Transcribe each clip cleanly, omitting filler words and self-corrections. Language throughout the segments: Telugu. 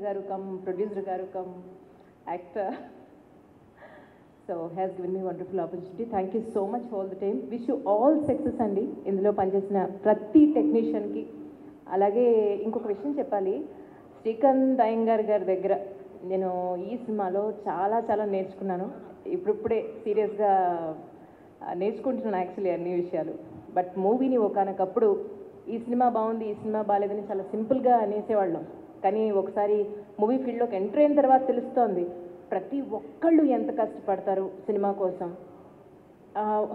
garu come producer garu come actor. So has given me a wonderful opportunity. Thank you so much for all the time. Wish you all success andi indulo panchesina prati technician ki. అలాగే ఇంకొక విషయం చెప్పాలి, శ్రీకాంత్ అయ్యంగార్ గారి దగ్గర నేను ఈ సినిమాలో చాలా చాలా నేర్చుకున్నాను. ఇప్పుడిప్పుడే సీరియస్గా నేర్చుకుంటున్నాను యాక్చువల్లీ అన్ని విషయాలు. బట్ మూవీని ఒకనొకప్పుడు ఈ సినిమా బాగుంది, ఈ సినిమా బాగాలేదని చాలా సింపుల్గా అనేసేవాళ్ళం. కానీ ఒకసారి మూవీ ఫీల్డ్లోకి ఎంటర్ అయిన తర్వాత తెలుస్తోంది ప్రతి ఒక్కళ్ళు ఎంత కష్టపడతారు సినిమా కోసం.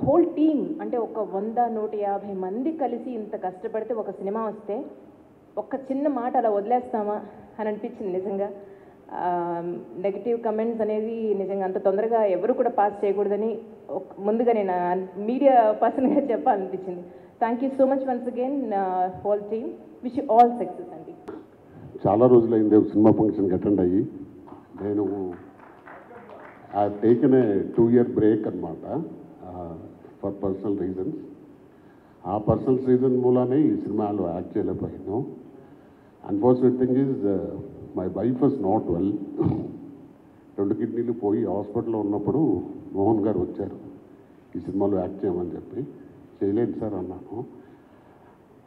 హోల్ టీమ్ అంటే ఒక 100-150 మంది కలిసి ఇంత కష్టపడితే ఒక సినిమా వస్తే ఒక్క చిన్న మాట అలా వదిలేస్తామా అని అనిపించింది నిజంగా. నెగిటివ్ కమెంట్స్ అనేది నిజంగా అంత తొందరగా ఎవరు కూడా పాస్ చేయకూడదని ముందుగా నేను మీడియా పర్సన్గా చెప్పాలనిపించింది. Thank you so much once again whole team. Wish you all success అండి. చాలా రోజులైంది సినిమా ఫంక్షన్కి అటెండ్ అయ్యి. నేను I taken a 2-year break అనమాట ఫర్ పర్సనల్ రీజన్స్. ఆ పర్సనల్ రీజన్ మూలానే ఈ సినిమాలో యాక్ట్ చేయలేకపోయాను. Unfortunate thing is my wife was not well. 2 కిడ్నీలు పోయి హాస్పిటల్లో ఉన్నప్పుడు మోహన్ గారు వచ్చారు ఈ సినిమాలో యాక్ట్ చేయమని చెప్పి. చేయలేదు సార్ అన్నాను.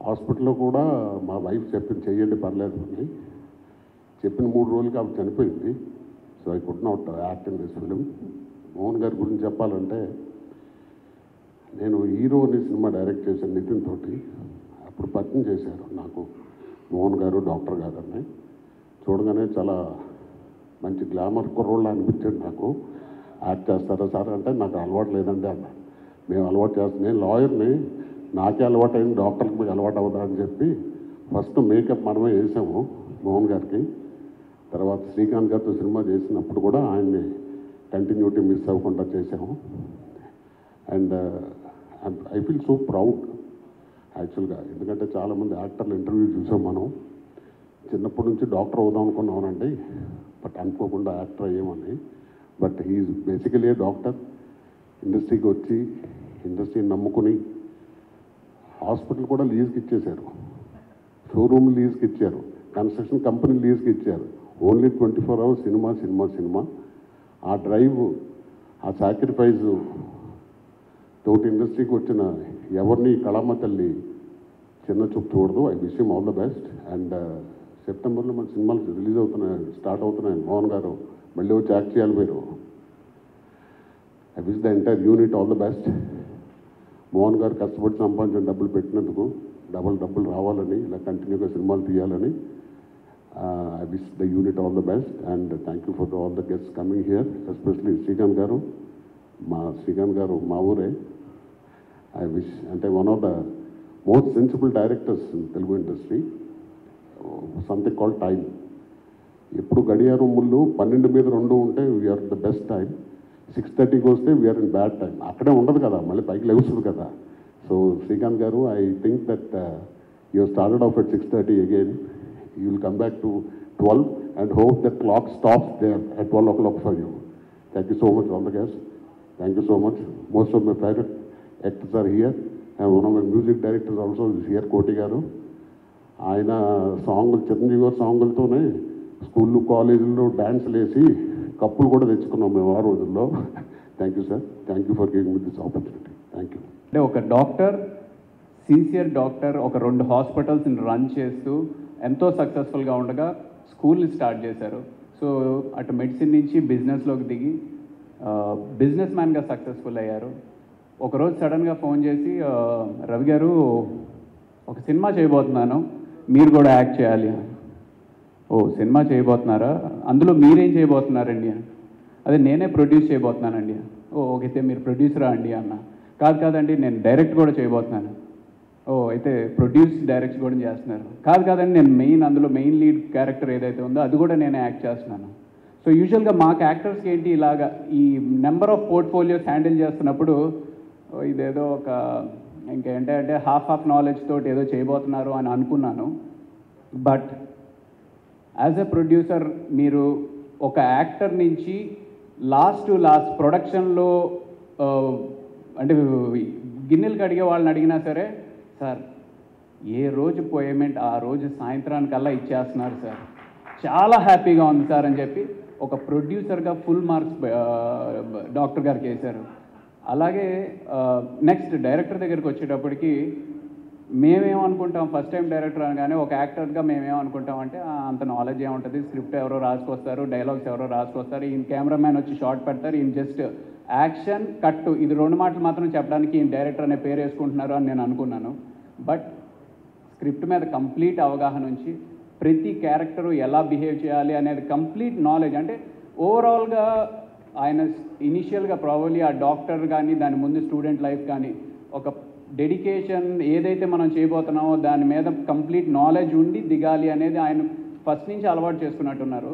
హాస్పిటల్లో కూడా మా వైఫ్ చెప్పింది చెయ్యండి పర్లేదు అని. చెప్పిన 3 రోజులకి ఆవిడ చనిపోయింది. So I could not act in this film. Mohan గారి గురించి చెప్పాలంటే, నేను హీరో అనే సినిమా డైరెక్ట్ చేశాను నితిన్ తోటి. అప్పుడు పరిచయం చేశారు నాకు మోహన్ గారు, డాక్టర్ గారు అని. చూడగానే చాలా మంచి గ్లామర్ కుర్రోళ్ళు అనిపించాడు నాకు. యాక్ట్ చేస్తారా సార్ అంటే నాకు అలవాటు లేదండి అన్న. మేము అలవాటు చేస్తాం, నేను లాయర్ని, నాకే అలవాటు అయింది, డాక్టర్కి మీకు అలవాటు అవ్వదా అని చెప్పి ఫస్ట్ మేకప్ మనమే వేసాము మోహన్ గారికి. తర్వాత శ్రీకాంత్ గారితో సినిమా చేసినప్పుడు కూడా ఆయన్ని కంటిన్యూటీ మిస్ అవ్వకుండా చేసాము. And I feel so proud యాక్చువల్గా. ఎందుకంటే చాలామంది యాక్టర్లు ఇంటర్వ్యూ చూసాం మనం. చిన్నప్పటి నుంచి డాక్టర్ అవుదాం అనుకున్నామనండి, బట్ అనుకోకుండా యాక్టర్ అయ్యామని. But he is basically a doctor. ఇండస్ట్రీకి వచ్చి ఇండస్ట్రీని నమ్ముకుని హాస్పిటల్ కూడా లీజ్కి ఇచ్చేశారు, షోరూమ్ లీజ్కి ఇచ్చారు, కన్స్ట్రక్షన్ కంపెనీ లీజ్కి ఇచ్చారు. Only 24 hours cinema cinema cinema. ఆ డ్రైవ్, ఆ సాక్రిఫైజ్ తోటి ఇండస్ట్రీకి వచ్చిన ఎవరిని కళామ తల్లి చిన్న చూపు చూడదు. I wish him all the best. And సెప్టెంబర్లో మన సినిమాలు రిలీజ్ అవుతున్నాయి, స్టార్ట్ అవుతున్నాయి. మోహన్ గారు మళ్ళీ వచ్చి యాక్ట్ చేయాలి మీరు. I wish the entire unit all the best. Mohan గారు కష్టపడి సంపాదించిన డబ్బులు పెట్టినందుకు డబ్బులు రావాలని, ఇలా కంటిన్యూగా సినిమాలు తీయాలని. I wish the unit all the best, and thank you for all the guests coming here, especially Srikanth garu. Srikanth garu ma ure. I wish, and one of the most sensible directors in Telugu industry. Something called time. ఎప్పుడు గడియారం ముళ్ళు 12 మీద 2 ఉంటే వీఆర్ ద బెస్ట్ టైం. 6:30కి వస్తే వీఆర్ ఇన్ బ్యాడ్ టైం. అక్కడే ఉండదు కదా, మళ్ళీ పైకి లేస్తుంది కదా. సో శ్రీకాంత్ గారు, I think that you started off at 6:30 again. You will come back to 12 and hope that clock stops there at 12 o'clock for you. Thank you so much, all the guests. Thank you so much. Most of my favorite actors are here, and one of my music directors also is here, Koti garu. ఆయన సాంగులు, చిరంజీవి గారు సాంగులతోనే స్కూళ్ళు కాలేజీల్లో డ్యాన్స్లు వేసి కప్పులు కూడా తెచ్చుకున్నాం మేము ఆ రోజుల్లో. Thank you sir. Thank you for giving me this opportunity. Thank you. అంటే ఒక డాక్టర్, సిన్సియర్ డాక్టర్, ఒక 2 హాస్పిటల్స్ని రన్ చేస్తూ ఎంతో సక్సెస్ఫుల్గా ఉండగా స్కూల్ని స్టార్ట్ చేశారు. సో అటు మెడిసిన్ నుంచి బిజినెస్లోకి దిగి బిజినెస్ మ్యాన్గా సక్సెస్ఫుల్ అయ్యారు. ఒకరోజు సడన్గా ఫోన్ చేసి, రవి గారు ఒక సినిమా చేయబోతున్నాను, మీరు కూడా యాక్ట్ చేయాలి. ఓ సినిమా చేయబోతున్నారా, అందులో మీరేం చేయబోతున్నారండి? అదే నేనే ప్రొడ్యూస్ చేయబోతున్నానండి. ఓ ఓకే, మీరు ప్రొడ్యూసరా అండి అన్న. కాదండి, నేను డైరెక్ట్ కూడా చేయబోతున్నాను. ఓ అయితే ప్రొడ్యూస్, డైరెక్ట్ కూడా చేస్తున్నారు. కాదండి, నేను అందులో మెయిన్ లీడ్ క్యారెక్టర్ ఏదైతే ఉందో అది కూడా నేనే యాక్ట్ చేస్తున్నాను. సో యూజువల్గా మాకు యాక్టర్స్కి ఏంటి, ఇలాగా ఈ నెంబర్ ఆఫ్ పోర్ట్ఫోలియోస్ హ్యాండిల్ చేస్తున్నప్పుడు ఇదేదో ఒక ఇంకేంటంటే హాఫ్ నాలెడ్జ్ తోటి ఏదో చేయబోతున్నారు అని అనుకున్నాను. బట్ యాజ్ ఎ ప్రొడ్యూసర్ మీరు ఒక యాక్టర్ నుంచి లాస్ట్ ప్రొడక్షన్లో అంటే గిన్నెలు కడిగే వాళ్ళని అడిగినా సరే, సార్ ఏ రోజు పేమెంట్ ఆ రోజు సాయంత్రానికల్లా ఇచ్చేస్తున్నారు సార్, చాలా హ్యాపీగా ఉంది సార్ అని చెప్పి ఒక ప్రొడ్యూసర్గా ఫుల్ మార్క్స్ డాక్టర్ గారికి వేశారు. అలాగే నెక్స్ట్ డైరెక్టర్ దగ్గరికి వచ్చేటప్పటికి మేమేమనుకుంటాం, ఫస్ట్ టైం డైరెక్టర్ అనగానే ఒక యాక్టర్గా మేమేమనుకుంటాం అంటే అంత నాలెడ్జ్ ఏముంటుంది, స్క్రిప్ట్ ఎవరో రాసుకొస్తారు, డైలాగ్స్ ఎవరో రాసుకొస్తారు, ఈయన కెమెరామ్యాన్ వచ్చి షార్ట్ పెడతారు, ఈయన జస్ట్ యాక్షన్ కట్టు ఇది 2 మాటలు మాత్రం చెప్పడానికి ఈయన డైరెక్టర్ అనే పేరు వేసుకుంటున్నారు అని నేను అనుకున్నాను. బట్ స్క్రిప్ట్ మీద కంప్లీట్ అవగాహన ఉంచి ప్రతి క్యారెక్టరు ఎలా బిహేవ్ చేయాలి అనేది కంప్లీట్ నాలెడ్జ్, అంటే ఓవరాల్గా ఆయన ఇనిషియల్గా ప్రాబబ్లీ ఆ డాక్టర్ కానీ దాని ముందు స్టూడెంట్ లైఫ్ కానీ ఒక డెడికేషన్ ఏదైతే మనం చేయబోతున్నామో దాని మీద కంప్లీట్ నాలెడ్జ్ ఉండి దిగాలి అనేది ఆయన ఫస్ట్ నుంచి అలవాటు చేసుకున్నట్టున్నారు.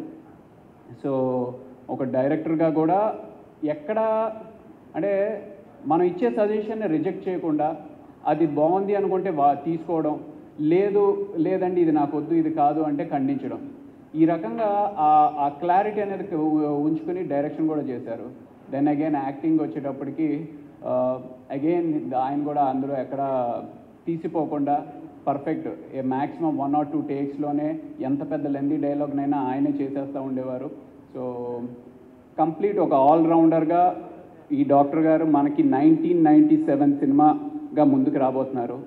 సో ఒక డైరెక్టర్గా కూడా ఎక్కడ అంటే మనం ఇచ్చే సజెషన్ని రిజెక్ట్ చేయకుండా అది బాగుంది అనుకుంటే తీసుకోవడం, లేదండి ఇది నాకు వద్దు ఇది కాదు అంటే ఖండించడం, ఈ రకంగా ఆ క్లారిటీ అనేది ఉంచుకుని డైరెక్షన్ కూడా చేశారు. దెన్ అగైన్ యాక్టింగ్ వచ్చేటప్పటికి అగైన్ ఆయన కూడా అందులో ఎక్కడ తీసిపోకుండా పర్ఫెక్ట్ మ్యాక్సిమం 1 or 2 టేక్స్లోనే ఎంత పెద్ద లెందీ డైలాగ్నైనా ఆయనే చేసేస్తూ ఉండేవారు. సో కంప్లీట్ ఒక ఆల్రౌండర్గా ఈ డాక్టర్ గారు మనకి 1997 సినిమాగా ముందుకు రాబోతున్నారు.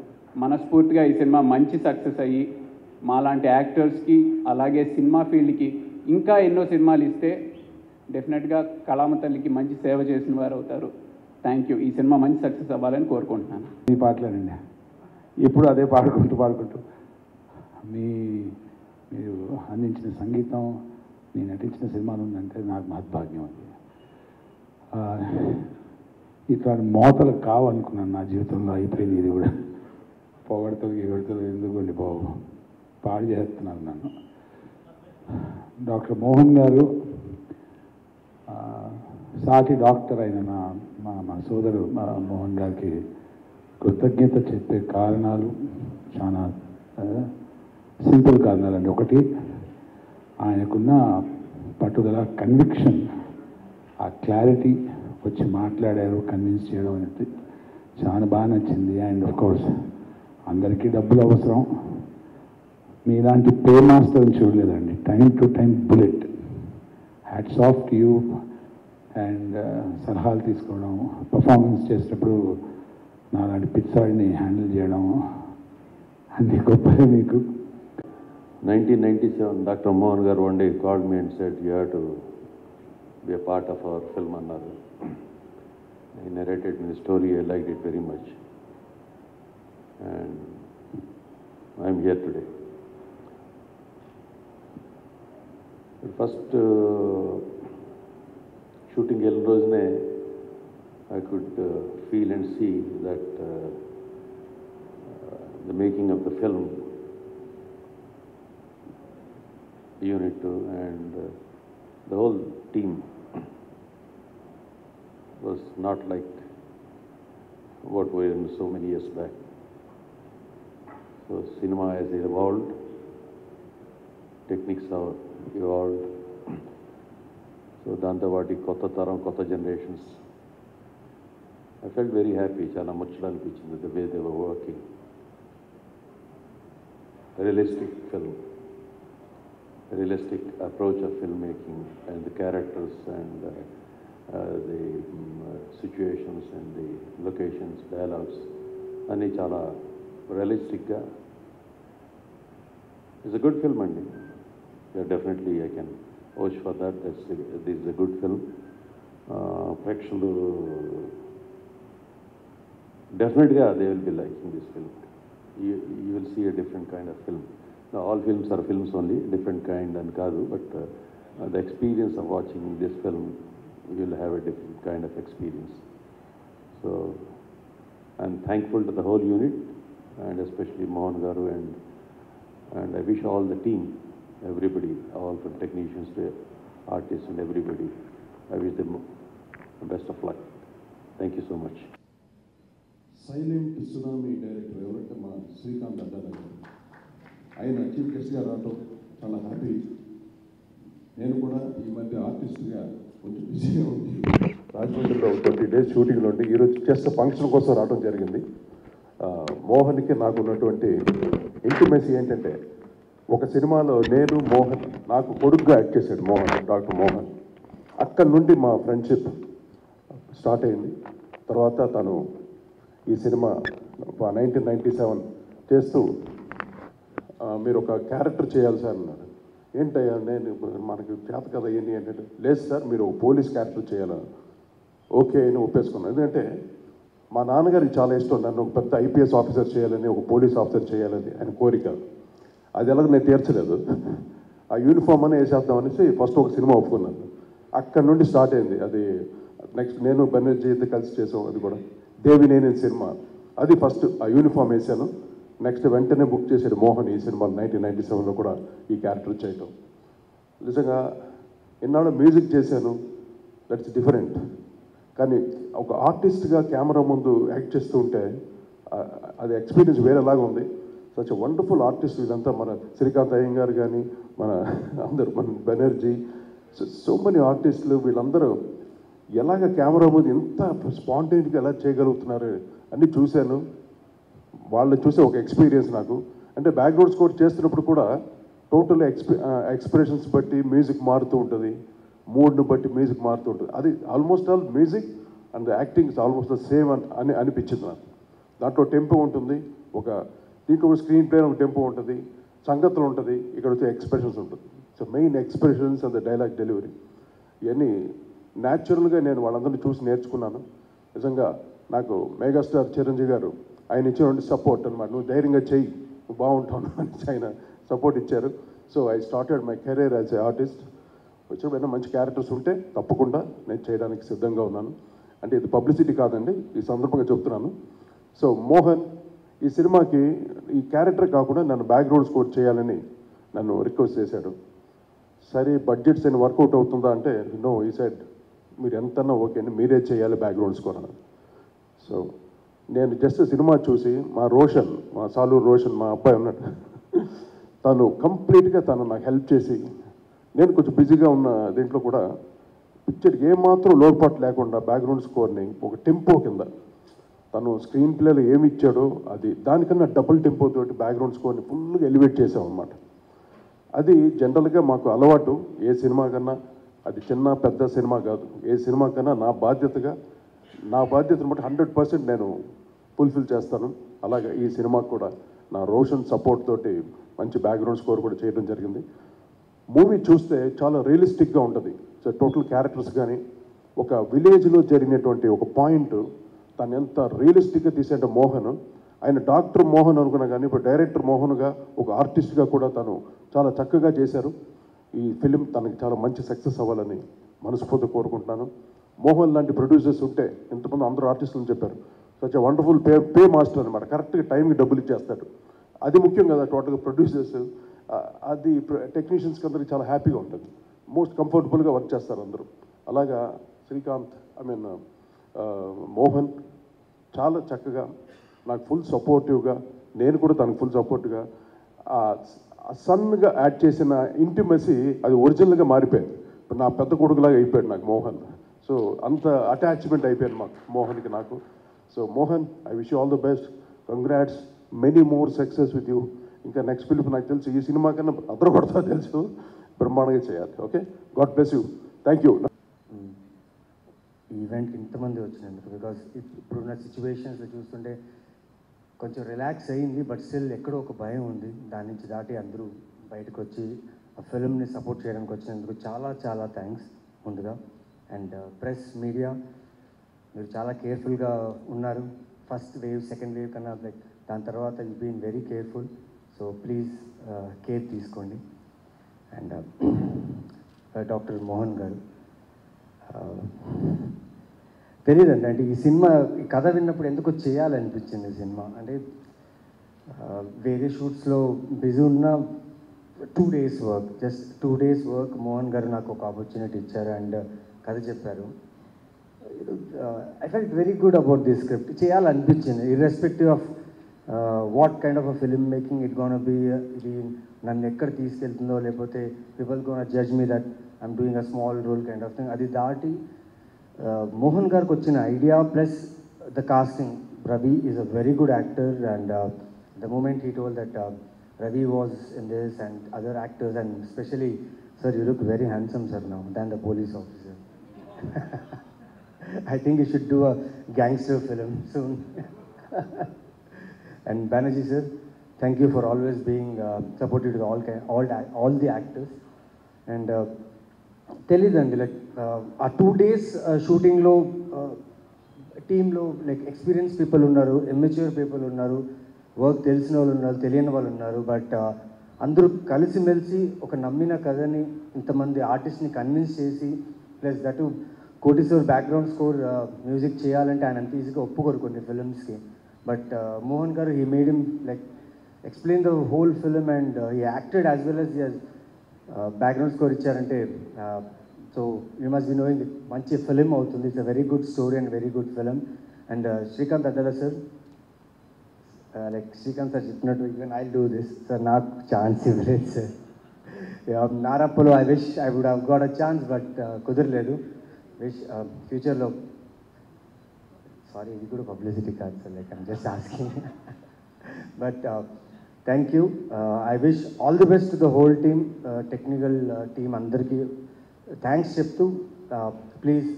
మనస్ఫూర్తిగా ఈ సినిమా మంచి సక్సెస్ అయ్యి మాలాంటి యాక్టర్స్కి అలాగే సినిమా ఫీల్డ్కి ఇంకా ఎన్నో సినిమాలు ఇస్తే డెఫినెట్గా కళామ తల్లికి మంచి సేవ చేసిన వారు అవుతారు. Thank you. ఈ సినిమా మంచి సక్సెస్ అవ్వాలని కోరుకుంటున్నాను. మీ పాటలేనండి, ఎప్పుడు అదే పాడుకుంటూ మీరు అందించిన సంగీతం, నేను నటించిన సినిమాలు ఉందంటే నాకు మహద్భాగ్యం అది. ఇట్లాంటి మోతలు కావనుకున్నాను నా జీవితంలో, అయిపోయింది ఇది కూడా. పొగడతలు ఎందుకండి బాబు, పాడు చేస్తున్నారు నన్ను. డాక్టర్ మోహన్ గారు సాటి డాక్టర్ అయిన మా సోదరు మోహన్ గారికి కృతజ్ఞత చెప్పే కారణాలు చాలా సింపుల్ కారణాలండి. ఒకటి, ఆయనకున్న పట్టుదల, కన్విక్షన్, ఆ క్లారిటీ, వచ్చి మాట్లాడారు, కన్విన్స్ చేయడం అనేది చాలా బాగా నచ్చింది. అండ్ ఆఫ్ కోర్స్ అందరికీ డబ్బులు అవసరం, మీలాంటి పే మాస్టర్ని చూడలేదండి. Time to time bullet, hats off to you. And సలహాలు తీసుకోవడం, పర్ఫార్మెన్స్ చేసేటప్పుడు నాలాంటి పిచ్చాడిని హ్యాండిల్ చేయడం అన్ని గొప్పగా మీకు. 1997, Dr. Mohan Garu one day called me and said, you have to be a part of our film annaru. He narrated me the story, I liked it very much. And I am here today. The first shooting వెళ్ళిన రోజునే I could feel and see that the making of the film unit and the whole team was not like what we were in so many years back. So cinema has evolved, techniques have evolved. So Dantavati, Kotta Taram, Kotta generations. I felt very happy, chala muchla anpichinది the way they were working. A realistic film, a realistic approach of filmmaking, and the characters and the situations and the locations, dialogues, and chala realistic ga. It's a good film, andi. Yeah, definitely I can vouch for that. This is a good film. Prekshulu definitely they will be liking this film. You will see a different kind of film. Now, all films are films only, different kind and kadu, but the experience of watching this film, you will have a different kind of experience. So I'm thankful to the whole unit, and especially Mohan Garu, and I wish all the team, everybody, all from technicians to artists and everybody, I wish them the best of luck. Thank you so much. Silent tsunami director ఎవరంటే మా శ్రీకాంత్ అడ్డాల గారు. ఆయన చీఫ్ గెస్ట్గా రావటం చాలా హ్యాపీ. నేను కూడా ఈ మధ్య ఆర్టిస్ట్గా కొంచెం బిజీగా ఉంది. రాజమండ్రిలో 20 days షూటింగ్లో ఉండి ఈరోజు జస్ట్ ఫంక్షన్ కోసం రావడం జరిగింది. మోహన్కి నాకు ఉన్నటువంటి ఇంటిమెసీ ఏంటంటే ఒక సినిమాలో నేను మోహన్, నాకు కొడుకుగా యాక్ట్ చేశాడు మోహన్, డాక్టర్ మోహన్. అక్కడి నుండి మా ఫ్రెండ్షిప్ స్టార్ట్ అయింది. తర్వాత తను ఈ సినిమా 1997 చేస్తూ మీరు ఒక క్యారెక్టర్ చేయాలి సార్ అన్నారు. ఏంటయ్యా నేను మనకి చేత కదా ఏంటి ఏంటంటే, లేదు సార్ మీరు ఒక పోలీస్ క్యారెక్టర్ చేయాలి. ఓకే అని ఒప్పేసుకున్నాను. ఎందుకంటే మా నాన్నగారికి చాలా ఇష్టం నన్ను ఒక పెద్ద ఐపీఎస్ ఆఫీసర్ చేయాలని, ఒక పోలీస్ ఆఫీసర్ చేయాలని ఆయన కోరిక. అది ఎలాగో నేను తీర్చలేదు. ఆ యూనిఫామ్ అని వేసేద్దాం అనేసి ఫస్ట్ ఒక సినిమా ఒప్పుకున్నాను. అక్కడ నుండి స్టార్ట్ అయింది అది. నెక్స్ట్ నేను బెనర్జీతో కలిసి చేసాం. అది కూడా దేవినేని సినిమా, అది ఫస్ట్ ఆ యూనిఫామ్ వేసాను. నెక్స్ట్ వెంటనే బుక్ చేశాడు మోహన్ ఈ సినిమా 1997లో కూడా ఈ క్యారెక్టర్ చేయటం. నిజంగా ఎన్నాళ్ళు మ్యూజిక్ చేశాను, దట్స్ డిఫరెంట్. కానీ ఒక ఆర్టిస్ట్గా కెమెరా ముందు యాక్ట్ చేస్తూ ఉంటే అది ఎక్స్పీరియన్స్ వేరేలాగా ఉంది. సచ్ వండర్ఫుల్ ఆర్టిస్ట్ వీళ్ళంతా, మన శ్రీకాంత్ అయ్యంగారు కానీ, మన అందరూ, మన బెనర్జీ, సో మెనీ ఆర్టిస్టులు, వీళ్ళందరూ ఎలాగ కెమెరా ముందు ఎంత స్పాంటేనిటీగా ఎలా చేయగలుగుతున్నారు అన్నీ చూశాను. వాళ్ళు చూసే ఒక ఎక్స్పీరియన్స్ నాకు. అంటే బ్యాక్గ్రౌండ్ స్కోర్ చేస్తున్నప్పుడు కూడా టోటల్ ఎక్స్ప్రెషన్స్ బట్టి మ్యూజిక్ మారుతూ ఉంటుంది, మూడ్ను బట్టి మ్యూజిక్ మారుతూ ఉంటుంది. అది almost all music and acting is almost the same అని అనిపించింది నాకు. దాంట్లో టెంపో ఉంటుంది, ఒక దీంట్లో స్క్రీన్ ప్లే ఒక టెంపో ఉంటుంది, సంగతులు ఉంటుంది, ఇక్కడ వచ్చే ఎక్స్ప్రెషన్స్ ఉంటుంది. So main expressions and the dialogue delivery ఇవన్నీ న్యాచురల్గా నేను వాళ్ళందరినీ చూసి నేర్చుకున్నాను. నిజంగా నాకు మెగాస్టార్ చిరంజీవి గారు ఆయన ఇచ్చినటువంటి సపోర్ట్ అనమాట. నువ్వు ధైర్యంగా చెయ్యి, నువ్వు బాగుంటాను అని ఆయన సపోర్ట్ ఇచ్చారు. So I started my career as a artist. వచ్చినప్పుడు మంచి క్యారెక్టర్స్ ఉంటే తప్పకుండా నేను చేయడానికి సిద్ధంగా ఉన్నాను. అంటే ఇది పబ్లిసిటీ కాదండి, ఈ సందర్భంగా చెప్తున్నాను. సో మోహన్ ఈ సినిమాకి ఈ క్యారెక్టర్ కాకుండా నన్ను బ్యాక్గ్రౌండ్ స్కోర్ చేయాలని నన్ను రిక్వెస్ట్ చేశాడు. సరే బడ్జెట్స్ ఏమైనా వర్కౌట్ అవుతుందా అంటే, నో, ఈ సైడ్ మీరు ఎంతన్నా ఓకే అండి, మీరే చేయాలి బ్యాక్గ్రౌండ్ స్కోర్ అన్నది. సో నేను జస్ట్ సినిమా చూసి మా రోషన్, మా సాలూరు రోషన్, మా అబ్బాయి ఉన్నట్టు, తను కంప్లీట్గా తను నాకు హెల్ప్ చేసి, నేను కొంచెం బిజీగా ఉన్న దీంట్లో కూడా పిక్చర్కి ఏమాత్రం లోటుపాటు లేకుండా బ్యాక్గ్రౌండ్ స్కోర్ని ఒక టెంపో కింద తను స్క్రీన్ ప్లేలో ఏమి ఇచ్చాడో అది దానికన్నా డబుల్ టెంపో తోటి బ్యాక్గ్రౌండ్ స్కోర్ని ఫుల్గా ఎలివేట్ చేసాం అన్నమాట. అది జనరల్గా మాకు అలవాటు. ఏ సినిమా కన్నా, అది చిన్న పెద్ద సినిమా కాదు, ఏ సినిమా కన్నా నా బాధ్యతను బట్టి 100% నేను ఫుల్ఫిల్ చేస్తాను. అలాగే ఈ సినిమాకు కూడా నా రోషన్ సపోర్ట్ తోటి మంచి బ్యాక్గ్రౌండ్ స్కోర్ కూడా చేయడం జరిగింది. మూవీ చూస్తే చాలా రియలిస్టిక్గా ఉంటుంది. సో టోటల్ క్యారెక్టర్స్ కానీ, ఒక విలేజ్లో జరిగినటువంటి ఒక పాయింట్ తను ఎంత రియలిస్టిక్గా తీసేట మోహన్, ఆయన డాక్టర్ మోహన్ అనుకున్నా కానీ ఇప్పుడు డైరెక్టర్ మోహన్గా ఒక ఆర్టిస్ట్గా కూడా తను చాలా చక్కగా చేశారు. ఈ ఫిలిం తనకి చాలా మంచి సక్సెస్ అవ్వాలని మనస్ఫూర్తి కోరుకుంటున్నాను. మోహన్ లాంటి ప్రొడ్యూసర్స్ ఉంటే, ఇంతమంది అందరూ ఆర్టిస్టులు చెప్పారు, సచ్ వండర్ఫుల్ పే మాస్టర్ అనమాట. కరెక్ట్గా టైంకి డబ్బులు ఇచ్చేస్తాడు. అది ముఖ్యం కదా టోటల్గా ప్రొడ్యూసర్స్. అది టెక్నీషియన్స్కి అందరికి చాలా హ్యాపీగా ఉంటుంది, మోస్ట్ కంఫర్టబుల్గా వర్క్ చేస్తారు అందరూ. అలాగా శ్రీకాంత్, మోహన్ చాలా చక్కగా నాకు ఫుల్ సపోర్టివ్గా, నేను కూడా తనకు ఫుల్ సపోర్ట్గా, సన్గా యాడ్ చేసిన ఇంటిమసీ అది ఒరిజినల్గా మారిపోయింది. ఇప్పుడు నా పెద్ద కొడుకులాగా అయిపోయాడు నాకు మోహన్. సో అంత అటాచ్మెంట్ అయిపోయాను మాకు మోహన్కి నాకు. So Mohan, I wish you all the best, congrats, many more success with you. ఇంకా నెక్స్ట్ ఫిలిం నాకు తెలుసు ఈ సినిమా కన్నా అదరగొడతా తెలుసు, బ్రహ్మాండంగా చేయాలి. Okay, God bless you, thank you. ఈ ఈవెంట్కి ఇంతమంది వచ్చినందుకు, బికాజ్ ఇప్పుడున్న సిచ్యువేషన్స్లో చూస్తుంటే కొంచెం రిలాక్స్ అయ్యింది, బట్ స్టిల్ ఎక్కడో ఒక భయం ఉంది. దాని నుంచి దాటి అందరూ బయటకు వచ్చి ఆ ఫిల్మ్ని సపోర్ట్ చేయడానికి వచ్చినందుకు చాలా చాలా థ్యాంక్స్ ముందుగా. అండ్ ప్రెస్, మీడియా, మీరు చాలా కేర్ఫుల్గా ఉన్నారు. ఫస్ట్ వేవ్, సెకండ్ వేవ్ కన్నా లైక్ దాని తర్వాత you been very careful. So please care తీసుకోండి. అండ్ డాక్టర్ మోహన్ గారు, తెలియదండి, అంటే ఈ సినిమా ఈ కథ విన్నప్పుడు ఎందుకో చేయాలనిపించింది ఈ సినిమా. అంటే వేరే షూట్స్లో బిజీ ఉన్న 2 days work, just 2 days work Mohan garu నాకు ఒక ఆపర్చునిటీ ఇచ్చారు అండ్ కథ చెప్పారు. I felt very good about the script. చేయాలనిపించింది, irrespective of what kind of a film making it gonna be. ఇది నన్ను ఎక్కడ తీసుకెళ్తుందో, లేకపోతే people gonna judge me that I'm doing a small role kind of thing. అది దాటి మోహన్ గారికి వచ్చిన idea plus the casting. Ravi is a very good actor, and the moment he told that Ravi was in this and other actors, and especially, sir, you look very handsome, sir, now, than the police officer. I think you should do a gangster film soon. And Banerjee, sir, thank you for always being supportive to all the actors. And తెలియదండి లైక్ ఆ 2 days షూటింగ్లో టీంలో లైక్ ఎక్స్పీరియన్స్ పీపుల్ ఉన్నారు, ఎమ్మెచ్యూర్ పీపుల్ ఉన్నారు, వర్క్ తెలిసిన వాళ్ళు ఉన్నారు, తెలియని వాళ్ళు ఉన్నారు. బట్ అందరూ కలిసిమెలిసి ఒక నమ్మిన కథని ఇంతమంది ఆర్టిస్ట్ని కన్విన్స్ చేసి plus that Koteshwar background score music చేయాలంటే ఆయన అంత ఈజీగా ఒప్పుకోరు కొన్ని ఫిల్మ్స్కి. But Mohan garu he made him like explain the whole film and he acted as well as background score ఇచ్చారంటే so you must be knowing మంచి ఫిలిం అవుతుంది. It's a very good story and very good film. And Srikanth Addala sir, like Srikanth sir చెప్పినట్టు even I do this sir, నాకు ఛాన్స్ ఇవ్వలేదు సార్. నారప్పలో I wish I would have got a chance, but కుదరలేదు. విష్ ఫ్యూచర్లో, సారీ ఇది కూడా పబ్లిసిటీ కాదు sir, like I'm just asking. But thank you. I wish all the best to the whole team, technical team అందరికీ థ్యాంక్స్ చెప్తూ please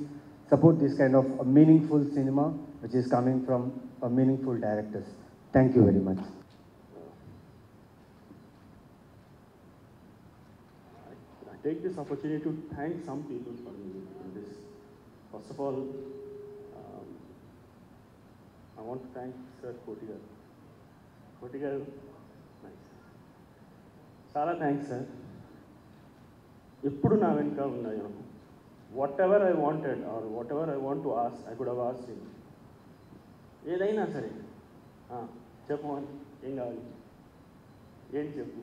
support this kind of meaningful cinema which is coming from meaningful directors. Thank you very much. I take this opportunity to thank some people for me in this. First of all, I want to thank Sir Koti garu. Koti garu, nice. చాలా థ్యాంక్స్ సార్. ఎప్పుడు నా వెనుక ఉన్నాయో, whatever I wanted or whatever I want to ask, I could have asked him. ఏదైనా సరే చెప్పు అని, ఏం కావాలి, ఏంటి చెప్పు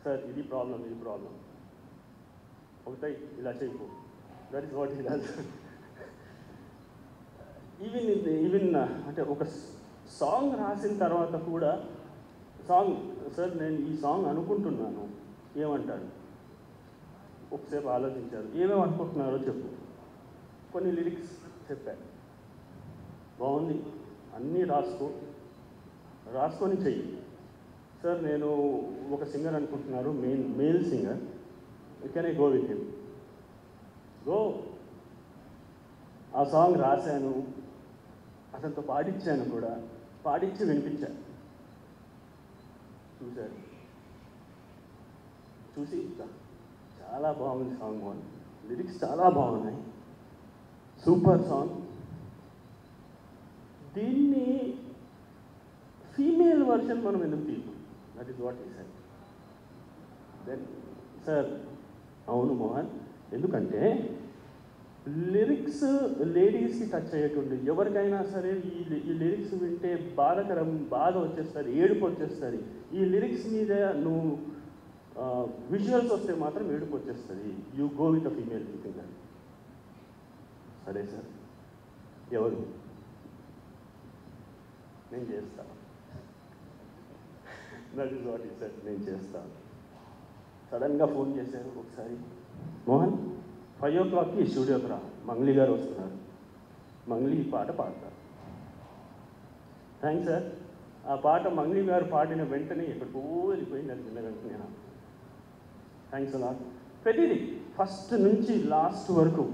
సార్, ఇది ప్రాబ్లం, ఇది ప్రాబ్లం అవుతాయి, ఇలా చేయకు, that is what he does. Even అంటే ఒక సాంగ్ రాసిన తర్వాత కూడా సాంగ్, సార్ నేను ఈ సాంగ్ అనుకుంటున్నాను, ఏమంటాడు, ఒకసేపు ఆలోచించారు, ఏమేమి అనుకుంటున్నారో చెప్పు, కొన్ని లిరిక్స్ చెప్పారు, బాగుంది, అన్నీ రాసుకొని చెయ్యి సార్, నేను ఒక సింగర్ అనుకుంటున్నారు, male singer, can I go with him, go. ఆ సాంగ్ రాశాను, అతనితో పాడించాను కూడా, పాడించి వినిపించాను. చూశారు, చూసి చాలా బాగుంది సాంగ్, బాగుంది, లిరిక్స్ చాలా బాగున్నాయి, సూపర్ సాంగ్, దీన్ని ఫీమేల్ వర్షన్ మనం ఎందుకు తీద్దాం, దట్ ఈస్ వాట్ ఈ సెడ్. దెన్ సార్, అవును మోహన్, ఎందుకంటే లిరిక్స్ లేడీస్కి టచ్ అయ్యేటువంటి, ఎవరికైనా సరే ఈ లిరిక్స్ వింటే బాధ వచ్చేస్తుంది, ఏడుపు వచ్చేస్తుంది. ఈ లిరిక్స్ మీద నువ్వు విజువల్స్ వస్తే మాత్రం ఏడుపు వచ్చేస్తుంది, you go with a female singer. సరే సార్, ఎవరు, నేను చేస్తాను, దట్ ఈస్ వాట్ ఈ సెడ్, నేను చేస్తాను. సడన్గా ఫోన్ చేశారు ఒకసారి, మోహన్ 5 o'clockకి స్టూడియోకి రా, మంగ్లీ గారు వస్తున్నారు, మంగ్లీ ఈ పాట పాడతారు. Thanks sir. ఆ పాట మంగ్లీ గారు పాడిన వెంటనే ఎక్కడికో వెళ్ళిపోయింది, అది విన్న వెంటనే థ్యాంక్స్ అలా. ప్రతిదీ ఫస్ట్ నుంచి లాస్ట్ వరకు.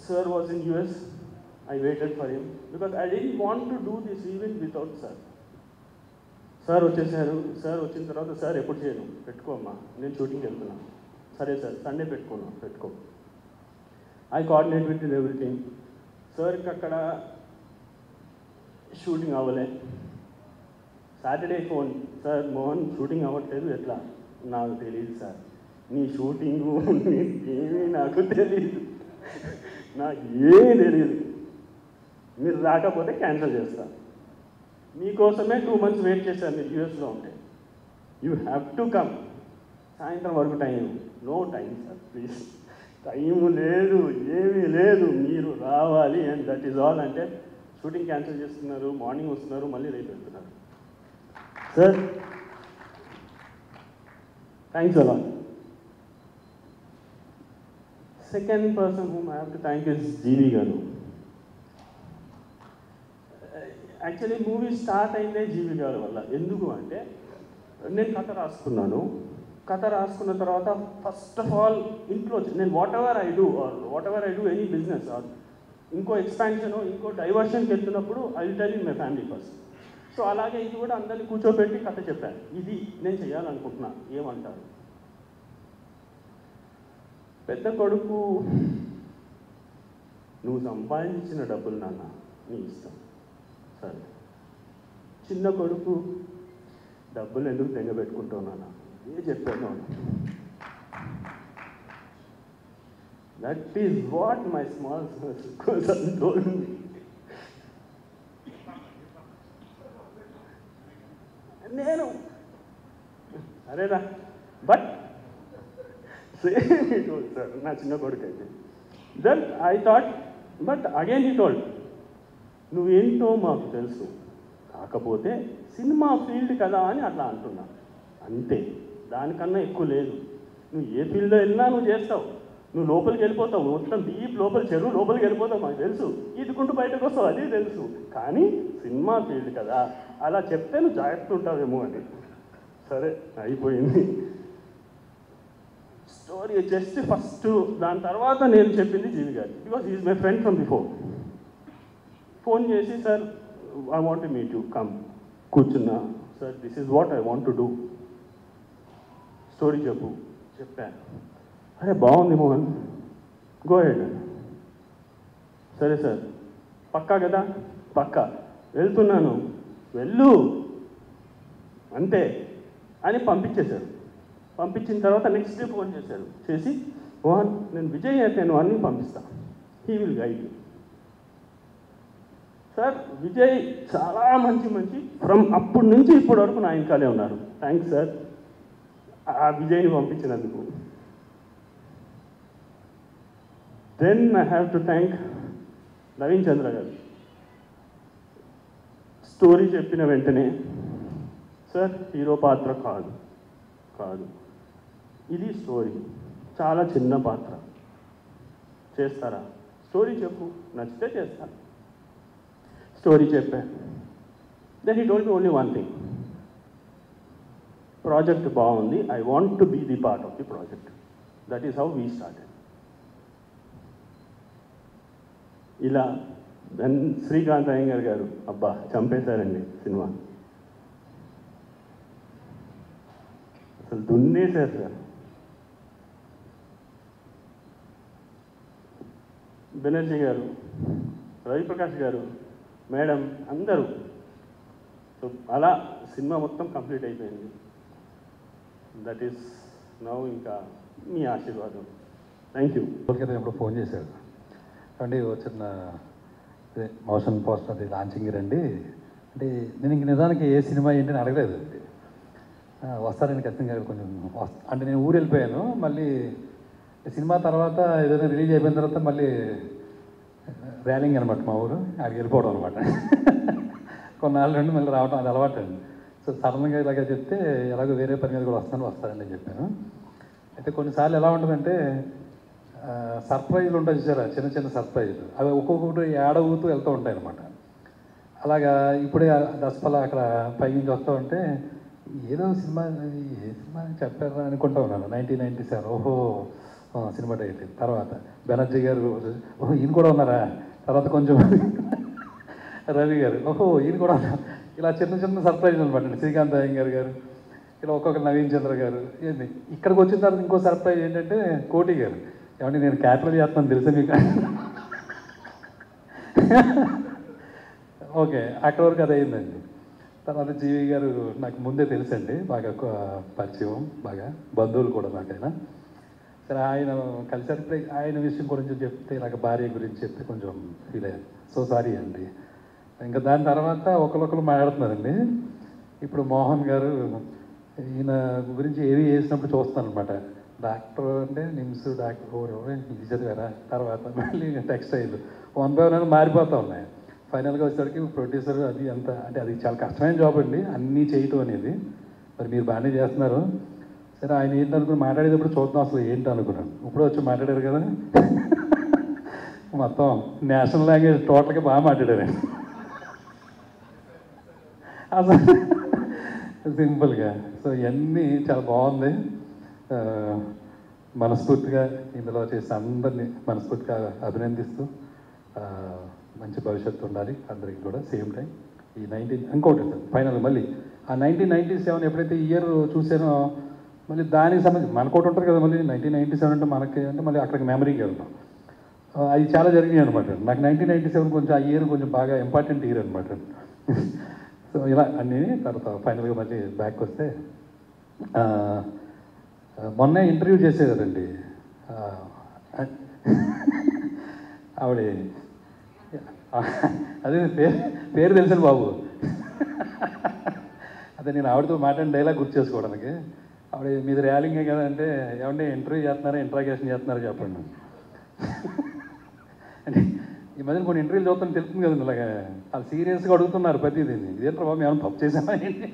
Sir was in US, I waited for him because I didn't want to do this event without sir. Sir వచ్చేసారు, సార్ వచ్చిన తర్వాత, సార్ ఎప్పుడు చేయను, పెట్టుకోమ్మా, నేను షూటింగ్కి వెళ్తున్నాను. సరే సార్, సండే పెట్టుకో. I coordinate with everything. సార్కి అక్కడ షూటింగ్ అవ్వలే. Saturday phone, sir Mohan shooting అవ్వట్లేదు, ఎట్లా, నాకు తెలియదు సార్, నీ షూటింగు ఏమీ నాకు తెలియదు, నాకు ఏమీ తెలియదు, మీరు రాకపోతే క్యాన్సిల్ చేస్తాను. మీకోసమే 2 months వెయిట్ చేశాను, మీరు యూఎస్లో ఉంటే, యూ హ్యావ్ టు కమ్. సాయంత్రం వరకు time, no time sir, please, time లేదు, ఏమీ లేదు, మీరు రావాలి, అండ్ దట్ ఈజ్ ఆల్. అంటే షూటింగ్ క్యాన్సిల్ చేస్తున్నారు, మార్నింగ్ వస్తున్నారు, మళ్ళీ రేపు వెళ్తున్నారు. సార్ థ్యాంక్స్ అలా. Second person whom I have to thank is Jeevi garu. Actually movie start అయిందే జీవి గారి వల్ల. ఎందుకు అంటే నేను కథ రాసుకున్న తర్వాత ఫస్ట్ ఆఫ్ ఆల్ ఇంట్లో నేను what ever I do any business are ఇంకో ఎక్స్పాన్షన్ ఇంకో డైవర్షన్కి వెళ్తున్నప్పుడు I will tell in my family first. So అలాగే ఇది కూడా అందరినీ కూర్చోబెట్టి కథ చెప్పాను, ఇది నేను చేయాలనుకుంటున్నా, ఏమంటారు? పెద్ద కొడుకు, నువ్వు సంపాదించిన డబ్బులు నాన్న నీ ఇష్టం, సరే. చిన్న కొడుకు, డబ్బులు ఎందుకు తెగబెట్టుకుంటావు నాన్న, ఏ చెప్పాను. That is what my small son told me. నేను అరేరా but same he told sir, నా చిన్న కొడుకు అయితే. Then I thought, but again he told, నువ్వేంటో మాకు తెలుసు, కాకపోతే సినిమా ఫీల్డ్ కదా అని అట్లా అంటున్నా, అంతే, దానికన్నా ఎక్కువ లేదు. నువ్వు ఏ ఫీల్డ్లో వెళ్ళినా నువ్వు చేస్తావు, నువ్వు లోపలికి వెళ్ళిపోతావు, మొత్తం డీప్ లోపల చెరువు లోపలికి వెళ్ళిపోతావు, మాకు తెలుసు, ఈదుకుంటూ బయటకు వస్తావు, అది తెలుసు, కానీ సినిమా ఫీల్డ్ కదా, అలా చెప్తే నువ్వు జాగ్రత్త ఉంటావేమో అని. సరే అయిపోయింది స్టోరీ. జస్ట్ ఫస్ట్ దాని తర్వాత నేను చెప్పింది Jeevi garu, because is my friend from before. Phone చేసి, sir I want to meet you, come. కూర్చున్నా, sir this is what I want to do, story చెప్పాను. అరే బాగుంది మోహన్, గో హెడ్. సరే సార్, పక్కా కదా, పక్కా, వెళ్తున్నాను, వెళ్ళు అంతే అని పంపించేశారు. పంపించిన తర్వాత నెక్స్ట్ డే ఫోన్ చేసి, మోహన్ నేను విజయ్ అయిపోయాను అన్నీ పంపిస్తాను, he will guide you. Sir Vijay చాలా మంచి ఫ్రమ్ అప్పటి నుంచి ఇప్పటి వరకు నా ఇంకాలే ఉన్నారు. థ్యాంక్స్ సార్ ఆ విజయ్ని పంపించినందుకు. Then I have to thank Naveen Chandra garu. Story చెప్పిన వెంటనే, సార్ హీరో పాత్ర కాదు, ఇది స్టోరీ, చాలా చిన్న పాత్ర, చేస్తారా? స్టోరీ చెప్పు, నచ్చితే చేస్తాను. స్టోరీ చెప్పా. Then he told me only one thing, project బాగుంది, I want to be the part of the project. That is how we started. ఇలా దెన్ శ్రీకాంత్ అయ్యంగార్ గారు, అబ్బా చంపేశారండి సినిమా, అసలు దున్నేశారు సార్. బెనర్జీ గారు, రవిప్రకాష్ గారు, మేడం, అందరూ. సో అలా సినిమా మొత్తం కంప్లీట్ అయిపోయింది. దట్ ఈస్ నౌ ఇంకా మీ ఆశీర్వాదం. Thank you. ఎప్పుడు ఫోన్ చేశాడు, అండి వచ్చిన మోషన్ పోస్టర్ అది లాంచింగ్ రండి అంటే, నేను ఇంక నిజానికి ఏ సినిమా ఏంటి అని అడగలేదు. వస్తారని ఖచ్చితంగా కొంచెం అంటే నేను ఊరు వెళ్ళిపోయాను. మళ్ళీ సినిమా తర్వాత ఏదైనా రిలీజ్ అయిపోయిన తర్వాత మళ్ళీ ర్యాలింగ్ అనమాట మా ఊరు, అక్కడికి వెళ్ళిపోవడం అనమాట. కొన్నాళ్ళ నుండి మళ్ళీ రావడం అది అలవాటు అండి. సో సడన్గా ఇలాగ చెప్తే ఎలాగో వేరే పని మీద కూడా వస్తారండి అని చెప్పాను. అయితే కొన్నిసార్లు ఎలా ఉంటుందంటే సర్ప్రైజ్లు ఉంటాయి చూసారా, చిన్న సర్ప్రైజ్లు, అవి ఒక్కొక్కటి ఏడవుతూ వెళ్తూ ఉంటాయి అనమాట. అలాగా ఇప్పుడే దసపల అక్కడ పైనుంచి వస్తూ ఉంటే ఏదో సినిమా, ఏ సినిమా చెప్పారా అనుకుంటా ఉన్నాను. 1997, ఓహో సినిమా టైటిల్. తర్వాత బెనర్జీ గారు, ఓహో ఈయన కూడా ఉన్నారా. తర్వాత కొంచెం రవి గారు, ఓహో ఈయన కూడా ఉన్నారు. ఇలా చిన్న సర్ప్రైజ్లు అనమాట. శ్రీకాంత్ అయ్యంగార్ గారు, ఇలా ఒక్కొక్క నవీన్ చంద్ర గారు. ఏంటి ఇక్కడికి వచ్చిన తర్వాత ఇంకో సర్ప్రైజ్ ఏంటంటే కోటి గారు, ఏమంటే నేను క్యాపిటల్ చేస్తున్నాను తెలుసా మీకు. ఓకే, అక్కడ వరకు అది అయిందండి. తర్వాత జీవి గారు నాకు ముందే తెలుసండి, బాగా పరిచయం, బాగా బంధువులు కూడా నాకైనా. సరే ఆయన కలిసారు. ఆయన విషయం గురించి చెప్తే, ఇలాగ భార్య గురించి చెప్తే కొంచెం ఫీల్ అయ్యాను. సో సారీ అండి. ఇంకా దాని తర్వాత ఒకరు మాట్లాడుతున్నారండి. ఇప్పుడు మోహన్ గారు, ఈయన గురించి ఏవి వేసినప్పుడు చూస్తాను అనమాట. డాక్టర్ అంటే నిమ్స్ డాక్టర్ ఇది చదివారా, తర్వాత మళ్ళీ టెక్స్టైల్ 1 by 1 మారిపోతూ ఉన్నాయి. ఫైనల్గా వచ్చేసరికి ప్రొడ్యూసర్ అది అంత అంటే అది చాలా కష్టమైన జాబ్ అండి, అన్నీ చేయటం అనేది. మరి మీరు బాగానే చేస్తున్నారు. సరే ఆయన ఏంటనుకుని మాట్లాడేటప్పుడు చూద్దాం అసలు ఏంటి అనుకున్నాను. ఇప్పుడు వచ్చి మాట్లాడారు కదా, మొత్తం నేషనల్ లాంగ్వేజ్ టోటల్గా బాగా మాట్లాడారు. అసలు సింపుల్గా. సో ఇవన్నీ చాలా బాగుంది. మనస్ఫూర్తిగా ఇందులో చేసిన అందరినీ మనస్ఫూర్తిగా అభినందిస్తూ మంచి భవిష్యత్తు ఉండాలి అందరికీ కూడా. సేమ్ టైం ఈ ఇంకోటి సార్ ఫైనల్ మళ్ళీ ఆ 1997 ఎప్పుడైతే ఇయర్ చూసానో మళ్ళీ దానికి సంబంధించి మనకోటి ఉంటుంది కదా, మళ్ళీ 1997 అంటే మనకి అంటే మళ్ళీ అక్కడికి మెమరీకి వెళ్తాం. అవి చాలా జరిగినాయి అనమాట. నాకు 1997 కొంచెం ఆ ఇయర్ కొంచెం బాగా ఇంపార్టెంట్ ఇయర్ అనమాట. సో ఇలా అన్నీ తర్వాత ఫైనల్గా మళ్ళీ బ్యాక్ వస్తే మొన్నే ఇంటర్వ్యూ చేసేదండి ఆవిడ. అదే పేరు తెలుసండి బాబు. అదే నేను ఆవిడతో మాట్లాడిన డైలాగ్ గుర్తు చేసుకోవడానికి. ఆవిడ మీది ర్యాలింగే కదా అంటే, ఏమంటే ఇంటర్వ్యూ చేస్తున్నారా ఇంట్రాగేషన్ చేస్తున్నారా చెప్పండి. అంటే ఈ మధ్యన కొన్ని ఇంటర్వ్యూలు చూస్తాను తెలుస్తుంది కదండి, ఇలాగా వాళ్ళు సీరియస్గా అడుగుతున్నారు ప్రతిదీ. ఇదేంట్రా బాబు ఏమైనా తప్పు చేసామా ఏంటి,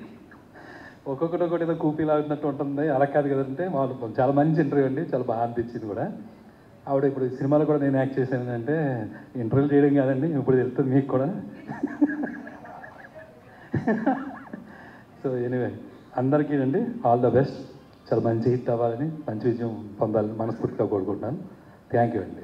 ఒక్కొక్కటి ఏదో కూపీలు ఆగుతున్నట్టు ఉంటుంది. అలా కాదు కదంటే వాళ్ళు చాలా మంచి ఇంటర్వ్యూ అండి, చాలా బాగా అనిపించింది కూడా. ఆవిడ ఇప్పుడు ఈ సినిమాలో కూడా నేను యాక్ట్ చేశాను అంటే ఇంటర్వ్యూ చేయడం కాదండి, ఇప్పుడు తెలుస్తుంది మీకు కూడా. సో ఎనీవే అందరికీ అండి ఆల్ ద బెస్ట్. చాలా మంచి హిట్ అవ్వాలని, మంచి విజయం పొందాలని మనస్ఫూర్తిగా కోరుకుంటున్నాను. థ్యాంక్ యూ అండి.